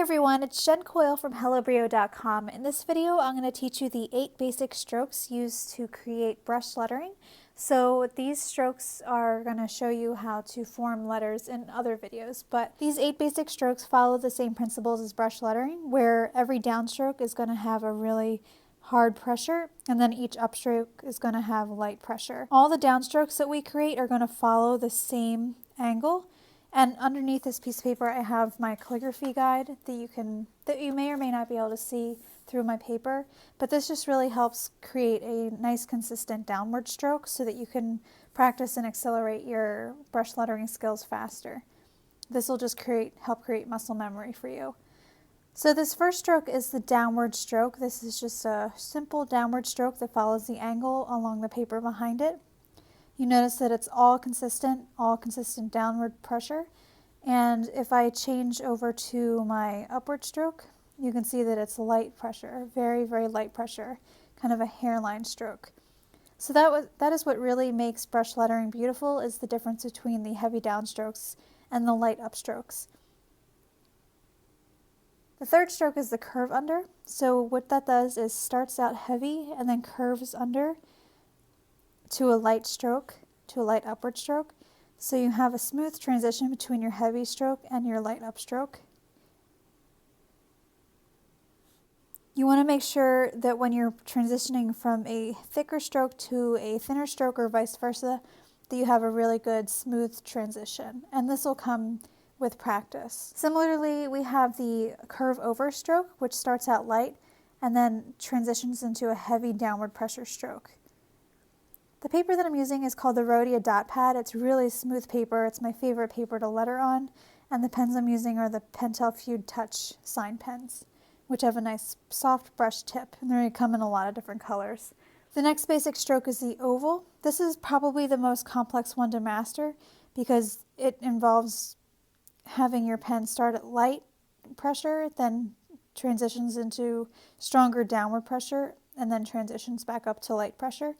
everyone, it's Jenn from HelloBrio.com. In this video, I'm going to teach you the 8 basic strokes used to create brush lettering. So these strokes are going to show you how to form letters in other videos, but these 8 basic strokes follow the same principles as brush lettering, where every downstroke is going to have a really hard pressure, and then each upstroke is going to have light pressure. All the downstrokes that we create are going to follow the same angle. And underneath this piece of paper, I have my calligraphy guide that you may or may not be able to see through my paper. But this just really helps create a nice consistent downward stroke so that you can practice and accelerate your brush lettering skills faster. This will just help create muscle memory for you. So this first stroke is the downward stroke. This is just a simple downward stroke that follows the angle along the paper behind it. You notice that it's all consistent downward pressure. And if I change over to my upward stroke, you can see that it's light pressure, very, very light pressure, kind of a hairline stroke. So that is what really makes brush lettering beautiful, is the difference between the heavy downstrokes and the light upstrokes. The third stroke is the curve under. So what that does is starts out heavy and then curves under to a light stroke, to a light upward stroke. So you have a smooth transition between your heavy stroke and your light upstroke. You want to make sure that when you're transitioning from a thicker stroke to a thinner stroke or vice versa, that you have a really good smooth transition. And this will come with practice. Similarly, we have the curve over stroke, which starts out light and then transitions into a heavy downward pressure stroke. The paper that I'm using is called the Rhodia Dot Pad. It's really smooth paper. It's my favorite paper to letter on. And the pens I'm using are the Pentel Feud Touch sign pens, which have a nice soft brush tip, and they come in a lot of different colors. The next basic stroke is the oval. This is probably the most complex one to master because it involves having your pen start at light pressure, then transitions into stronger downward pressure, and then transitions back up to light pressure.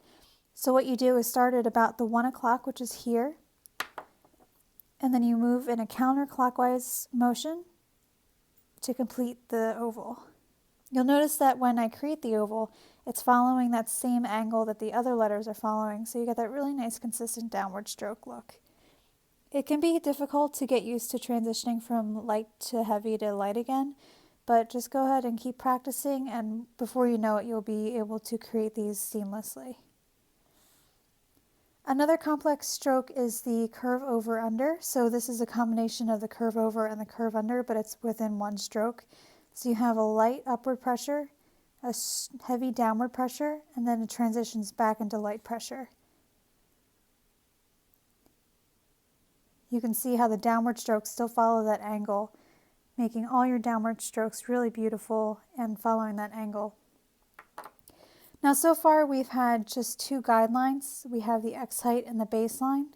So what you do is start at about the 1 o'clock, which is here, and then you move in a counterclockwise motion to complete the oval. You'll notice that when I create the oval, it's following that same angle that the other letters are following, so you get that really nice consistent downward stroke look. It can be difficult to get used to transitioning from light to heavy to light again, but just go ahead and keep practicing, and before you know it, you'll be able to create these seamlessly. Another complex stroke is the curve over under. So this is a combination of the curve over and the curve under, but it's within one stroke. So you have a light upward pressure, a heavy downward pressure, and then it transitions back into light pressure. You can see how the downward strokes still follow that angle, making all your downward strokes really beautiful and following that angle. Now so far we've had just 2 guidelines. We have the X height and the baseline.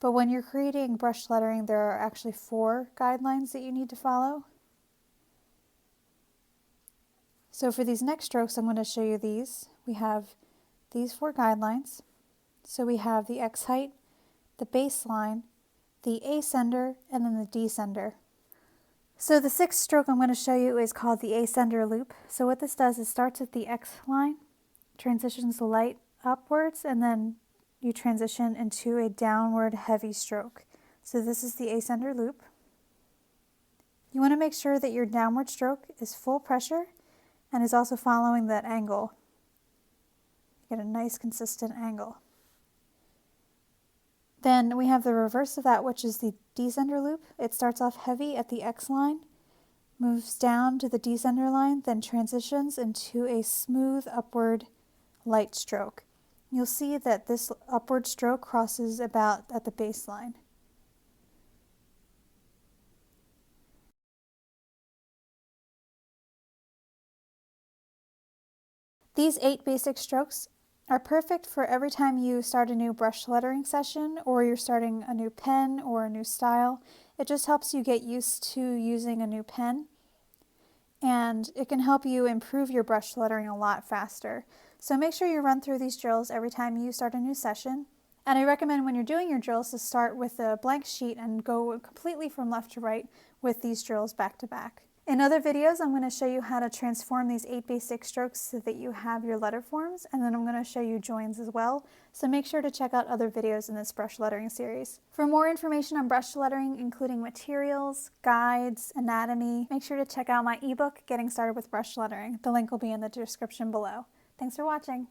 But when you're creating brush lettering, there are actually 4 guidelines that you need to follow. So for these next strokes, I'm going to show you these. We have these 4 guidelines. So we have the X height, the baseline, the ascender, and then the descender. So the 6th stroke I'm going to show you is called the ascender loop. So what this does is starts at the X line, transitions the light upwards, and then you transition into a downward heavy stroke. So this is the ascender loop. You want to make sure that your downward stroke is full pressure and is also following that angle. Get a nice consistent angle. Then we have the reverse of that, which is the descender loop. It starts off heavy at the X line, moves down to the descender line, then transitions into a smooth upward light stroke. You'll see that this upward stroke crosses about at the baseline. These 8 basic strokes are perfect for every time you start a new brush lettering session or you're starting a new pen or a new style. It just helps you get used to using a new pen, and it can help you improve your brush lettering a lot faster. So make sure you run through these drills every time you start a new session. And I recommend when you're doing your drills to start with a blank sheet and go completely from left to right with these drills back to back. In other videos, I'm going to show you how to transform these 8 basic strokes so that you have your letter forms, and then I'm going to show you joins as well. So make sure to check out other videos in this brush lettering series. For more information on brush lettering, including materials, guides, anatomy, make sure to check out my ebook, Getting Started with Brush Lettering. The link will be in the description below. Thanks for watching.